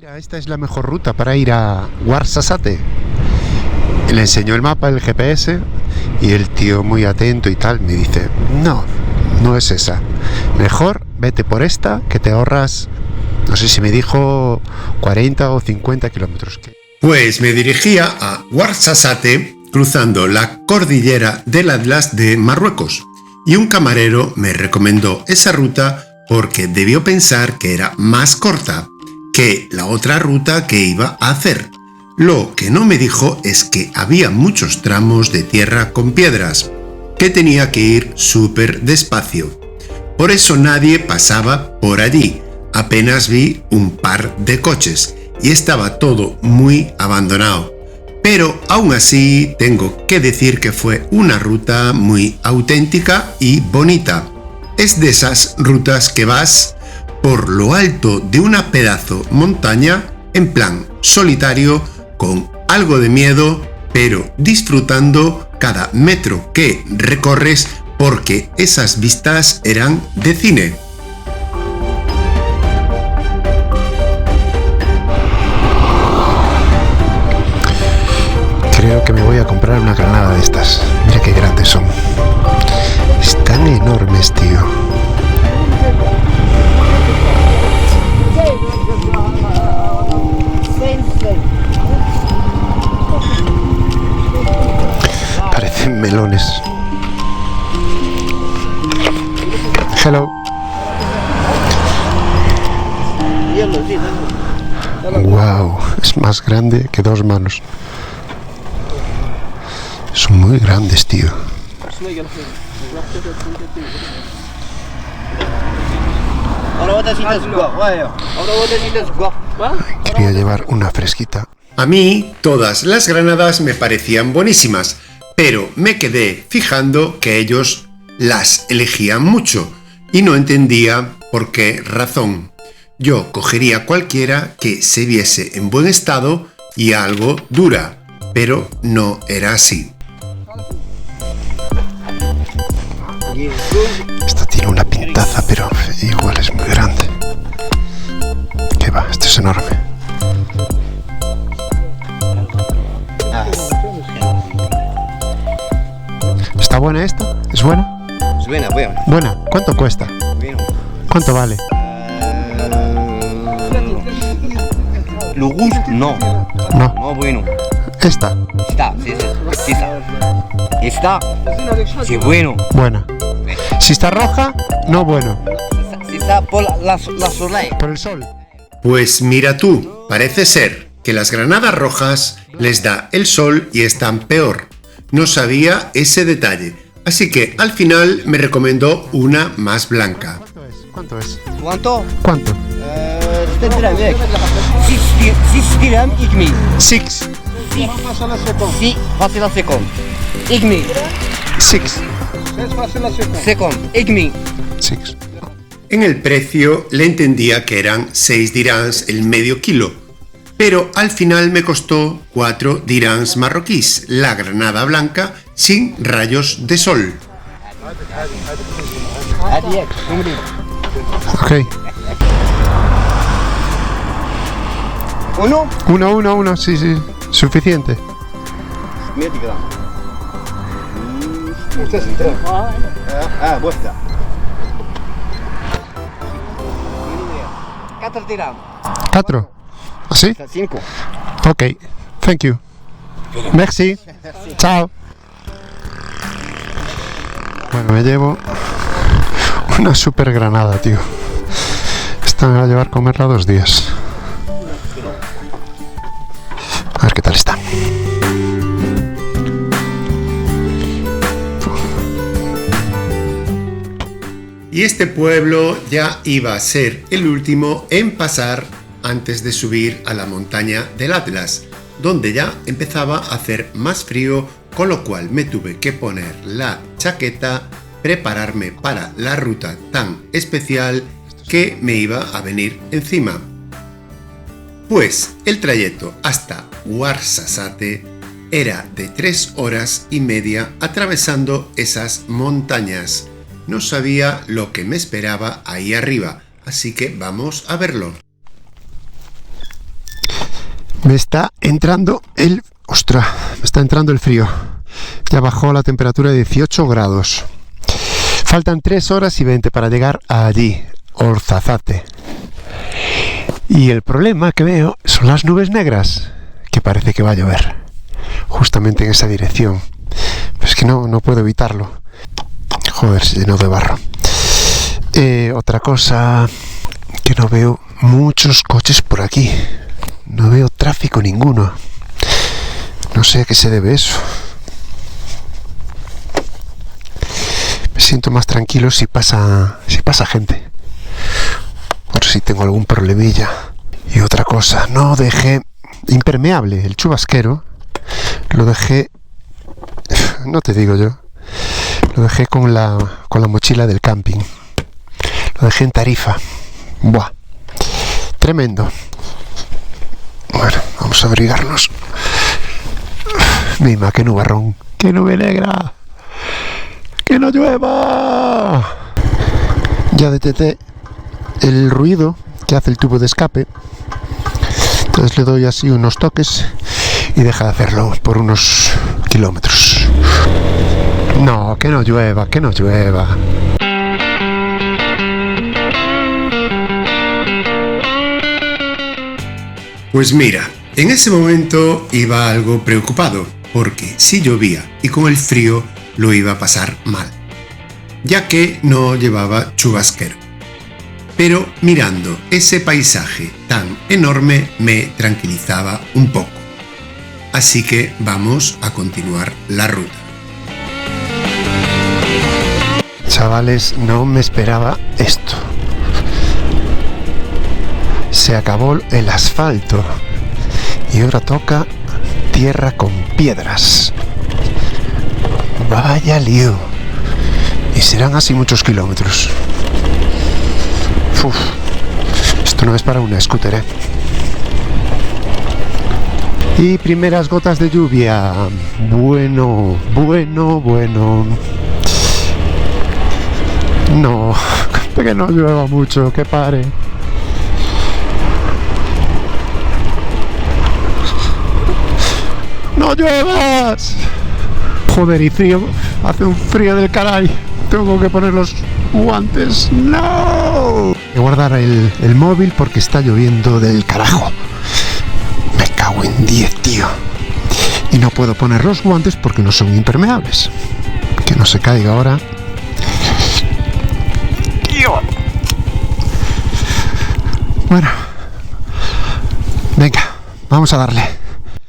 Mira, esta es la mejor ruta para ir a Ouarzazate. Le enseñó el mapa, el GPS, y el tío muy atento y tal me dice, no es esa. Mejor vete por esta que te ahorras, no sé si me dijo 40 o 50 kilómetros. Pues me dirigía a Ouarzazate cruzando la cordillera del Atlas de Marruecos y un camarero me recomendó esa ruta porque debió pensar que era más corta que la otra ruta que iba a hacer. Lo que no me dijo es que había muchos tramos de tierra con piedras, que tenía que ir súper despacio. Por eso nadie pasaba por allí, apenas vi un par de coches y estaba todo muy abandonado. Pero aún así tengo que decir que fue una ruta muy auténtica y bonita. Es de esas rutas que vas por lo alto de una pedazo montaña en plan solitario, con algo de miedo, pero disfrutando cada metro que recorres porque esas vistas eran de cine. Creo que me voy a comprar una granada de estas. Mira qué grandes son. Están enormes, tío. Parecen melones. Hello. Wow, es más grande que 2 manos. Son muy grandes, tío. Quería llevar una fresquita. A mí todas las granadas me parecían buenísimas, pero me quedé fijando que ellos las elegían mucho y no entendía por qué razón. Yo cogería cualquiera que se viese en buen estado y algo dura, pero no era así. Esta tiene una pintaza, pero igual es muy grande. ¿Qué va? Esto es enorme. ¿Está buena esta? ¿Es buena? Es buena, buena. Buena. ¿Cuánto cuesta? Bueno. ¿Cuánto vale? ¿Lo gusto? No. No. No, bueno. Esta. Está, sí, sí. Está. Sí, bueno. Buena. Si está roja, no bueno. Si está por la soleil. Por el sol. Pues mira tú, parece ser que las granadas rojas les da el sol y están peor. No sabía ese detalle, así que al final me recomendó una más blanca. ¿Cuánto es? ¿Cuánto? ¿Cuánto? 6 dirham, igmi. 6. Sí, facile la seconde. Igmi. 6. Second, igmi. 6. En el precio le entendía que eran 6 dirhams el medio kilo, pero al final me costó 4 dirhams marroquíes, la granada blanca sin rayos de sol. Ok. Uno, sí, suficiente. Vuestra. 4 dirham. 4. ¿Así? 5. Ok. Thank you. Merci. Chao. Bueno, me llevo una super granada, tío. Esta me va a llevar a comerla 2 días. A ver qué tal está. Y este pueblo ya iba a ser el último en pasar antes de subir a la montaña del Atlas, donde ya empezaba a hacer más frío, con lo cual me tuve que poner la chaqueta, prepararme para la ruta tan especial que me iba a venir encima. Pues el trayecto hasta Ouarzazate era de 3 horas y media atravesando esas montañas. No sabía lo que me esperaba ahí arriba, así que vamos a verlo. Me está entrando el... ¡Ostras! Me está entrando el frío. Ya bajó la temperatura de 18 grados. Faltan 3 horas y 20 para llegar allí, Ouarzazate. Y el problema que veo son las nubes negras, que parece que va a llover, justamente en esa dirección. Pero es que no puedo evitarlo. Joder, se llenó de barro. Otra cosa, que no veo muchos coches por aquí. No veo tráfico ninguno. No sé a qué se debe eso. Me siento más tranquilo si pasa gente. Por si tengo algún problemilla. Y otra cosa, no dejé impermeable, el chubasquero. Lo dejé, no te digo yo, lo dejé con la mochila del camping. Lo dejé en Tarifa. Buah, tremendo. Bueno, vamos a abrigarnos. Mima, qué nubarrón, qué nube negra. ¡Que no llueva! Ya detecté el ruido que hace el tubo de escape. Entonces le doy así unos toques y deja de hacerlo por unos kilómetros. No, que no llueva, que no llueva. Pues mira, en ese momento iba algo preocupado, porque si llovía y con el frío lo iba a pasar mal, ya que no llevaba chubasquero. Pero mirando ese paisaje tan enorme me tranquilizaba un poco. Así que vamos a continuar la ruta. Chavales, no me esperaba esto. Se acabó el asfalto y ahora toca tierra con piedras. Vaya lío. Y serán así muchos kilómetros. Uf, esto no es para una scooter, ¿eh? Y primeras gotas de lluvia. Bueno. No, que no llueva mucho, que pare. ¡No lluevas! Joder, y frío. Hace un frío del caray. Tengo que poner los guantes. ¡No! Voy a guardar el móvil porque está lloviendo del carajo. Me cago en 10, tío. Y no puedo poner los guantes porque no son impermeables. Que no se caiga ahora. Tío. Bueno. Venga, vamos a darle.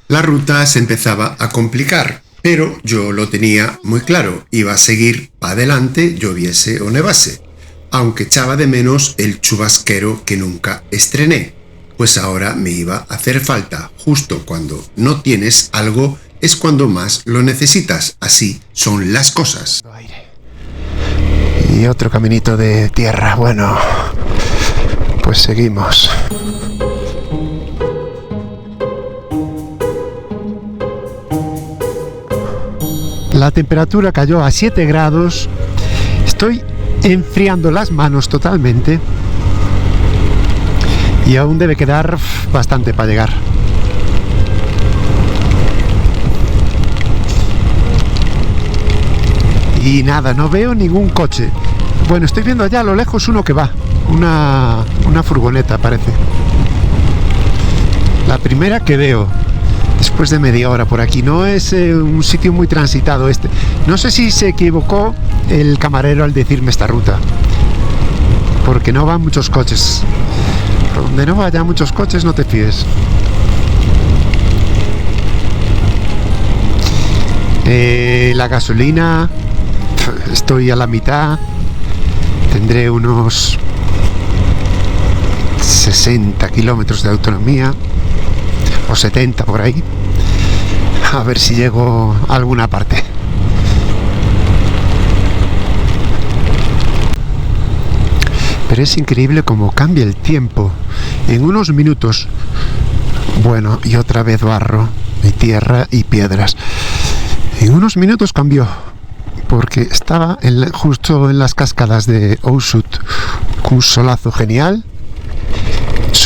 La ruta se empezaba a complicar, pero yo lo tenía muy claro. Iba a seguir para adelante, lloviese o nevase. Aunque echaba de menos el chubasquero que nunca estrené. Pues ahora me iba a hacer falta. Justo cuando no tienes algo es cuando más lo necesitas. Así son las cosas. Y otro caminito de tierra. Bueno, pues seguimos. La temperatura cayó a 7 grados. Estoy enfriando las manos totalmente. Y aún debe quedar bastante para llegar. Y nada, no veo ningún coche. Bueno, estoy viendo allá a lo lejos uno que va. Una furgoneta parece. La primera que veo. Después de media hora por aquí. No es un sitio muy transitado este. No sé si se equivocó el camarero al decirme esta ruta. Porque no van muchos coches. Donde no vayan muchos coches no te fíes. La gasolina. Estoy a la mitad. Tendré unos 60 kilómetros de autonomía. O 70 por ahí. A ver si llego a alguna parte. Pero es increíble cómo cambia el tiempo. En unos minutos. Bueno, y otra vez barro, y tierra y piedras. En unos minutos cambió. Porque estaba justo en las cascadas de Ouarzazate. Un solazo genial.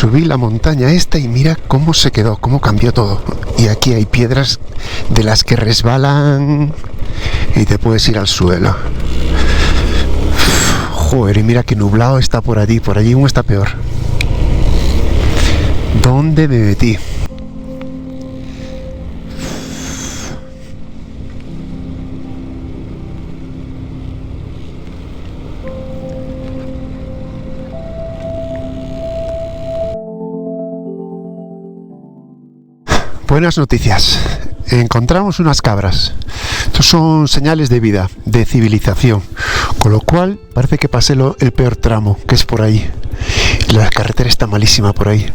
Subí la montaña esta y mira cómo se quedó, cómo cambió todo. Y aquí hay piedras de las que resbalan y te puedes ir al suelo. Joder, y mira que nublado está por allí aún está peor. ¿Dónde me metí? Buenas noticias. Encontramos unas cabras. Estos son señales de vida, de civilización. Con lo cual parece que pasé el peor tramo, que es por ahí. La carretera está malísima por ahí.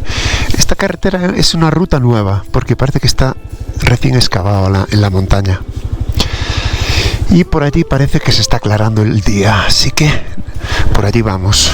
Esta carretera es una ruta nueva, porque parece que está recién excavada en la montaña. Y por allí parece que se está aclarando el día, así que por allí vamos.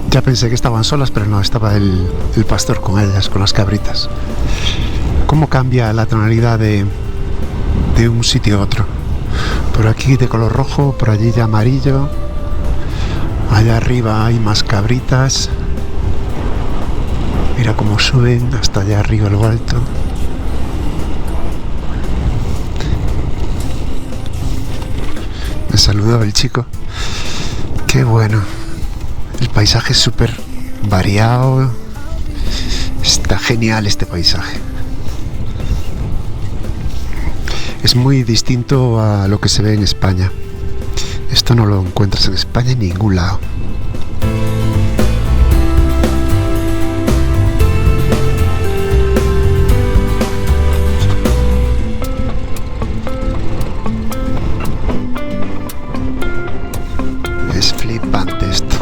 Ya pensé que estaban solas, pero no, estaba el pastor con ellas, con las cabritas. ¿Cómo cambia la tonalidad de un sitio a otro? Por aquí de color rojo, por allí ya amarillo. Allá arriba hay más cabritas. Mira cómo suben hasta allá arriba, lo alto. Me saludó el chico. Qué bueno. El paisaje es súper variado. Está genial este paisaje. Es muy distinto a lo que se ve en España. Esto no lo encuentras en España en ningún lado. Es flipante esto.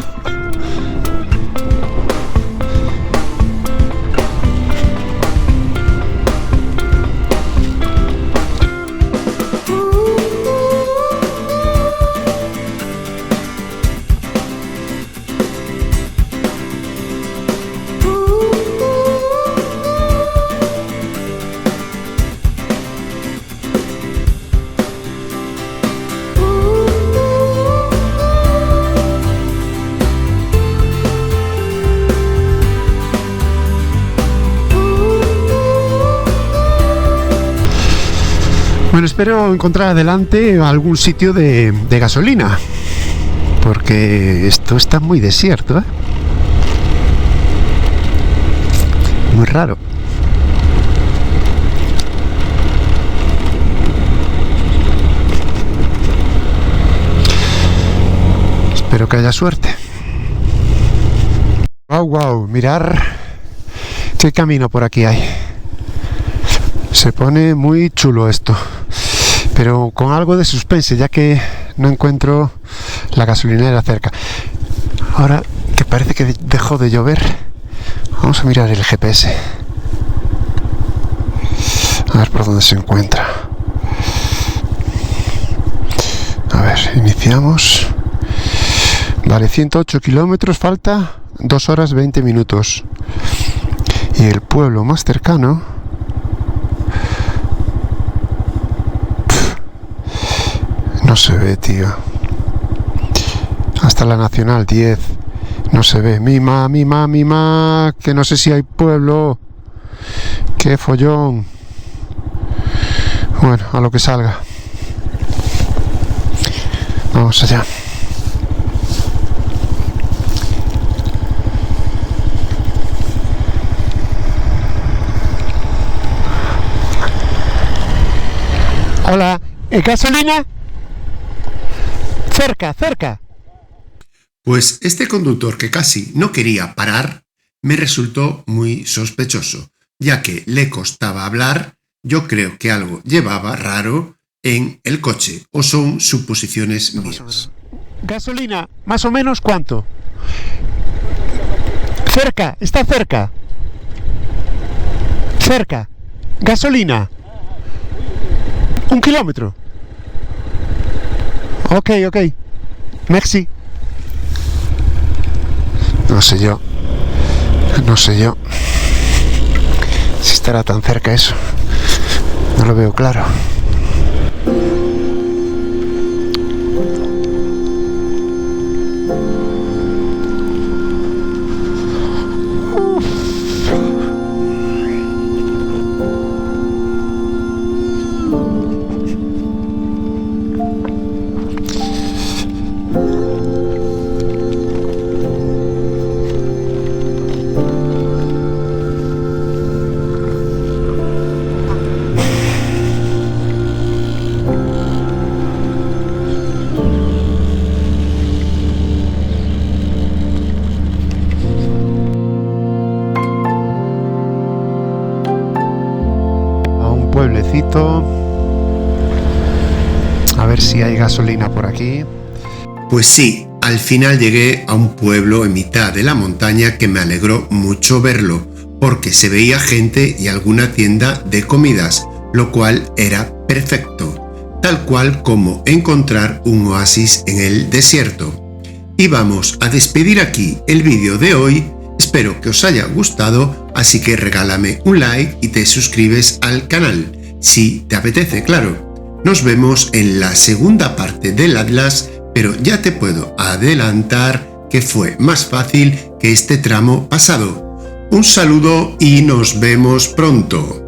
Bueno, espero encontrar adelante algún sitio de gasolina, porque esto está muy desierto, ¿eh? Muy raro. Espero que haya suerte. Wow, mirar qué camino por aquí hay. Se pone muy chulo esto, pero con algo de suspense, ya que no encuentro la gasolinera cerca. Ahora que parece que dejó de llover, vamos a mirar el GPS. A ver por dónde se encuentra. A ver, iniciamos. Vale, 108 kilómetros, falta 2 horas 20 minutos. Y el pueblo más cercano... No se ve, tío. Hasta la Nacional 10 no se ve. Mima, que no sé si hay pueblo. Qué follón. Bueno, a lo que salga. Vamos allá. Hola, ¿gasolina? Cerca. Pues este conductor que casi no quería parar me resultó muy sospechoso. ya que le costaba hablar. Yo creo que algo llevaba raro en el coche, o son suposiciones mías. Gasolina, más o menos ¿cuánto? Cerca, está cerca. Cerca. Gasolina. 1 kilómetro. Ok. Merci. No sé yo si estará tan cerca eso. No lo veo claro. Pueblecito, a ver si hay gasolina por aquí. Pues sí, al final llegué a un pueblo en mitad de la montaña que me alegró mucho verlo, porque se veía gente y alguna tienda de comidas, lo cual era perfecto, tal cual como encontrar un oasis en el desierto. Y vamos a despedir aquí el vídeo de hoy. Espero que os haya gustado, así que regálame un like y te suscribes al canal, si te apetece, claro. Nos vemos en la segunda parte del Atlas, pero ya te puedo adelantar que fue más fácil que este tramo pasado. Un saludo y nos vemos pronto.